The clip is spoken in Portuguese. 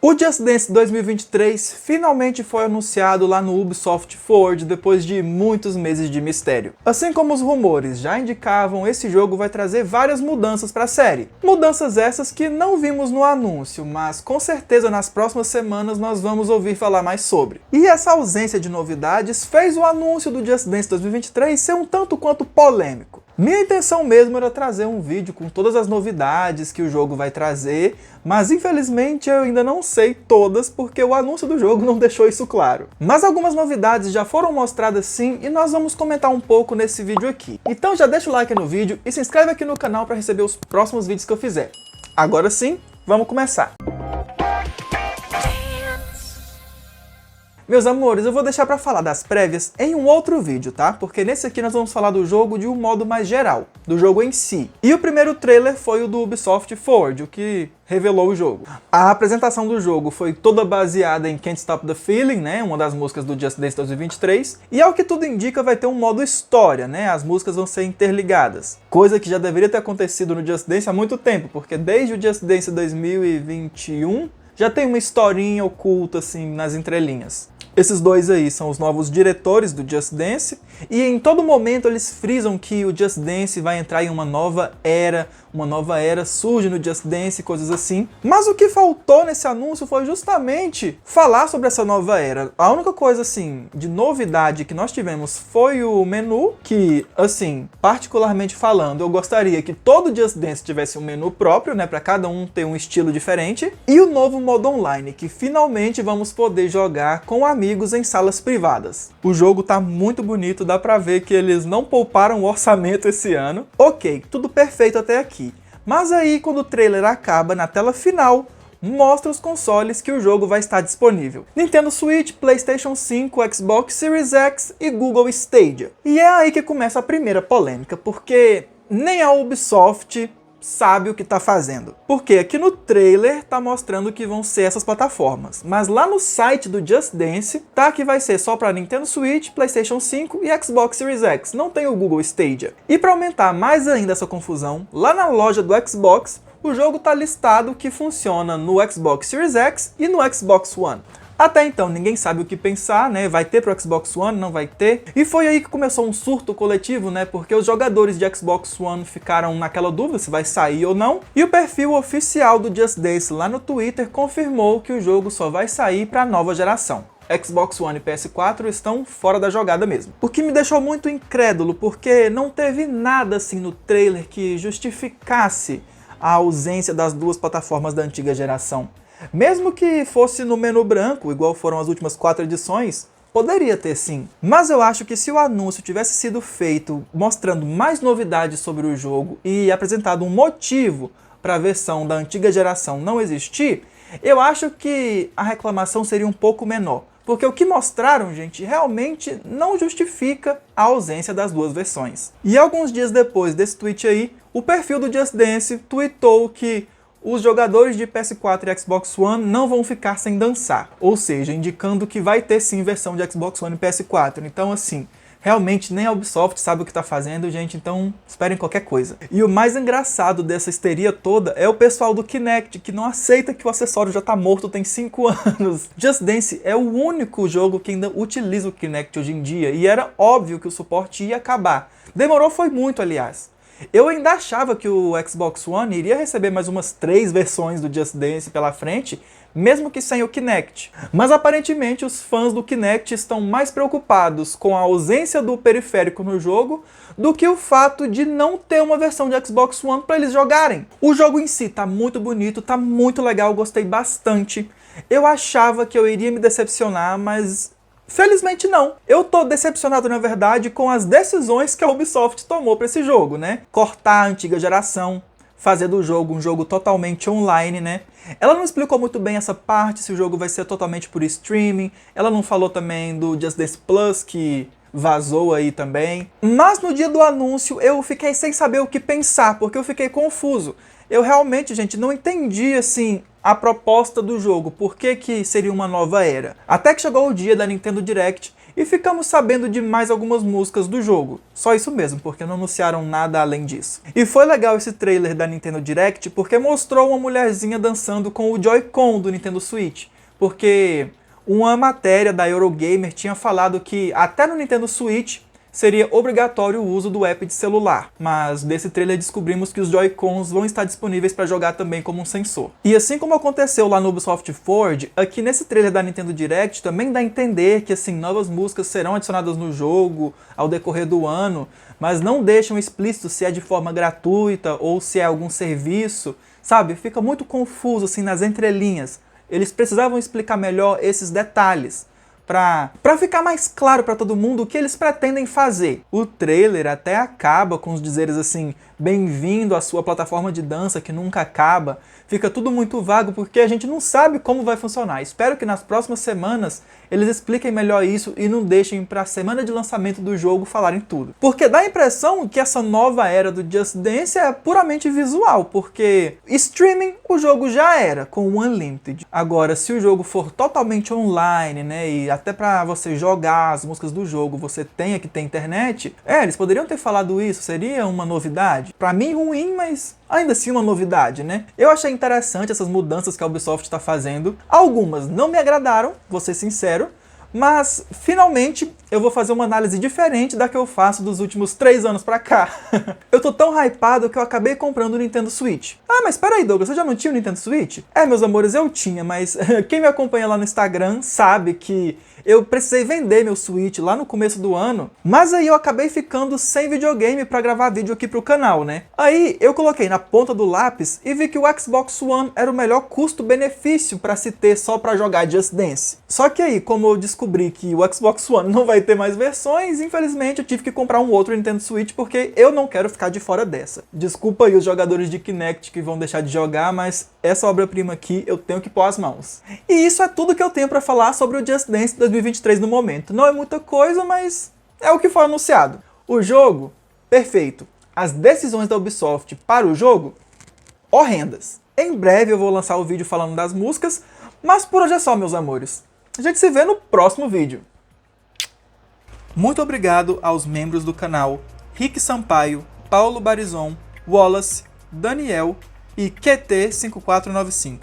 O Just Dance 2023 finalmente foi anunciado lá no Ubisoft Forward depois de muitos meses de mistério. Assim como os rumores já indicavam, esse jogo vai trazer várias mudanças para a série. Mudanças essas que não vimos no anúncio, mas com certeza nas próximas semanas nós vamos ouvir falar mais sobre. E essa ausência de novidades fez o anúncio do Just Dance 2023 ser um tanto quanto polêmico. Minha intenção mesmo era trazer um vídeo com todas as novidades que o jogo vai trazer, mas infelizmente eu ainda não sei todas porque o anúncio do jogo não deixou isso claro. Mas algumas novidades já foram mostradas sim e nós vamos comentar um pouco nesse vídeo aqui. Então já deixa o like no vídeo e se inscreve aqui no canal para receber os próximos vídeos que eu fizer. Agora sim, vamos começar! Meus amores, eu vou deixar pra falar das prévias em um outro vídeo, tá? Porque nesse aqui nós vamos falar do jogo de um modo mais geral, do jogo em si. E o primeiro trailer foi o do Ubisoft Forward, o que revelou o jogo. A apresentação do jogo foi toda baseada em Can't Stop the Feeling, né? Uma das músicas do Just Dance 2023. E ao que tudo indica vai ter um modo história, né? As músicas vão ser interligadas. Coisa que já deveria ter acontecido no Just Dance há muito tempo, porque desde o Just Dance 2021 já tem uma historinha oculta assim nas entrelinhas. Esses dois aí são os novos diretores do Just Dance e em todo momento eles frisam que o Just Dance vai entrar em uma nova era surge no Just Dance, coisas assim. Mas o que faltou nesse anúncio foi justamente falar sobre essa nova era. A única coisa, assim, de novidade que nós tivemos foi o menu, que, assim, particularmente falando, eu gostaria que todo Just Dance tivesse um menu próprio, né, para cada um ter um estilo diferente. E o novo modo online, que finalmente vamos poder jogar com amigos em salas privadas. O jogo tá muito bonito, dá pra ver que eles não pouparam o orçamento esse ano. Ok, tudo perfeito até aqui. Mas aí, quando o trailer acaba, na tela final, mostra os consoles que o jogo vai estar disponível. Nintendo Switch, PlayStation 5, Xbox Series X e Google Stadia. E é aí que começa a primeira polêmica, porque nem a Ubisoft sabe o que tá fazendo. Porque aqui no trailer tá mostrando que vão ser essas plataformas, mas lá no site do Just Dance tá que vai ser só para Nintendo Switch, PlayStation 5 e Xbox Series X, não tem o Google Stadia. E para aumentar mais ainda essa confusão, lá na loja do Xbox, o jogo tá listado que funciona no Xbox Series X e no Xbox One. Até então ninguém sabe o que pensar, né? Vai ter pro Xbox One, não vai ter? E foi aí que começou um surto coletivo, né? Porque os jogadores de Xbox One ficaram naquela dúvida se vai sair ou não. E o perfil oficial do Just Dance lá no Twitter confirmou que o jogo só vai sair para a nova geração. Xbox One e PS4 estão fora da jogada mesmo. O que me deixou muito incrédulo, porque não teve nada assim no trailer que justificasse a ausência das duas plataformas da antiga geração. Mesmo que fosse no menu branco, igual foram as últimas 4 edições, poderia ter sim. Mas eu acho que se o anúncio tivesse sido feito mostrando mais novidades sobre o jogo e apresentado um motivo para a versão da antiga geração não existir, eu acho que a reclamação seria um pouco menor. Porque o que mostraram, gente, realmente não justifica a ausência das duas versões. E alguns dias depois desse tweet aí, o perfil do Just Dance tweetou que os jogadores de PS4 e Xbox One não vão ficar sem dançar. Ou seja, indicando que vai ter sim versão de Xbox One e PS4. Então assim, realmente nem a Ubisoft sabe o que está fazendo, gente, então esperem qualquer coisa. E o mais engraçado dessa histeria toda é o pessoal do Kinect, que não aceita que o acessório já está morto tem 5 anos. Just Dance é o único jogo que ainda utiliza o Kinect hoje em dia, e era óbvio que o suporte ia acabar. Demorou foi muito, aliás. Eu ainda achava que o Xbox One iria receber mais umas 3 versões do Just Dance pela frente, mesmo que sem o Kinect. Mas aparentemente os fãs do Kinect estão mais preocupados com a ausência do periférico no jogo do que o fato de não ter uma versão de Xbox One para eles jogarem. O jogo em si tá muito bonito, tá muito legal, gostei bastante. Eu achava que eu iria me decepcionar, mas felizmente não. Eu tô decepcionado, na verdade, com as decisões que a Ubisoft tomou para esse jogo, né? Cortar a antiga geração, fazer do jogo um jogo totalmente online, né? Ela não explicou muito bem essa parte, se o jogo vai ser totalmente por streaming. Ela não falou também do Just Dance Plus, que vazou aí também. Mas no dia do anúncio eu fiquei sem saber o que pensar, porque eu fiquei confuso. Eu realmente, gente, não entendi, assim, a proposta do jogo, por que que seria uma nova era. Até que chegou o dia da Nintendo Direct E ficamos sabendo de mais algumas músicas do jogo. Só isso mesmo, porque não anunciaram nada além disso. E foi legal esse trailer da Nintendo Direct porque mostrou uma mulherzinha dançando com o Joy-Con do Nintendo Switch. Porque uma matéria da Eurogamer tinha falado que até no Nintendo Switch seria obrigatório o uso do app de celular, mas desse trailer descobrimos que os Joy-Cons vão estar disponíveis para jogar também como um sensor. E assim como aconteceu lá no Ubisoft Forward, aqui nesse trailer da Nintendo Direct também dá a entender que assim, novas músicas serão adicionadas no jogo ao decorrer do ano, mas não deixam explícito se é de forma gratuita ou se é algum serviço, sabe? Fica muito confuso assim nas entrelinhas. Eles precisavam explicar melhor esses detalhes, pra ficar mais claro pra todo mundo o que eles pretendem fazer. O trailer até acaba com os dizeres assim, bem-vindo à sua plataforma de dança que nunca acaba. Fica tudo muito vago porque a gente não sabe como vai funcionar. Espero que nas próximas semanas eles expliquem melhor isso e não deixem pra semana de lançamento do jogo falarem tudo. Porque dá a impressão que essa nova era do Just Dance é puramente visual, porque streaming o jogo já era com o Unlimited. Agora, se o jogo for totalmente online, né, e até pra você jogar as músicas do jogo você tenha que ter internet, eles poderiam ter falado isso, seria uma novidade. Pra mim ruim, mas ainda assim uma novidade, né? Eu achei interessante essas mudanças que a Ubisoft está fazendo. Algumas não me agradaram, vou ser sincero, mas finalmente eu vou fazer uma análise diferente da que eu faço dos últimos 3 anos pra cá. Eu tô tão hypado que eu acabei comprando o Nintendo Switch. Ah, mas peraí, Douglas, você já não tinha o Nintendo Switch? Meus amores, eu tinha, mas quem me acompanha lá no Instagram sabe que eu precisei vender meu Switch lá no começo do ano, mas aí eu acabei ficando sem videogame pra gravar vídeo aqui pro canal, né? Aí eu coloquei na ponta do lápis e vi que o Xbox One era o melhor custo-benefício pra se ter só pra jogar Just Dance. Só que aí, como eu descobri que o Xbox One não vai ter mais versões, infelizmente eu tive que comprar um outro Nintendo Switch porque eu não quero ficar de fora dessa. Desculpa aí os jogadores de Kinect que vão deixar de jogar, mas essa obra-prima aqui eu tenho que pôr as mãos. E isso é tudo que eu tenho pra falar sobre o Just Dance 2023 no momento. Não é muita coisa, mas é o que foi anunciado. O jogo, perfeito. As decisões da Ubisoft para o jogo, horrendas. Em breve eu vou lançar o vídeo falando das músicas, mas por hoje é só, meus amores. A gente se vê no próximo vídeo. Muito obrigado aos membros do canal Rick Sampaio, Paulo Barizon, Wallace, Daniel e QT5495.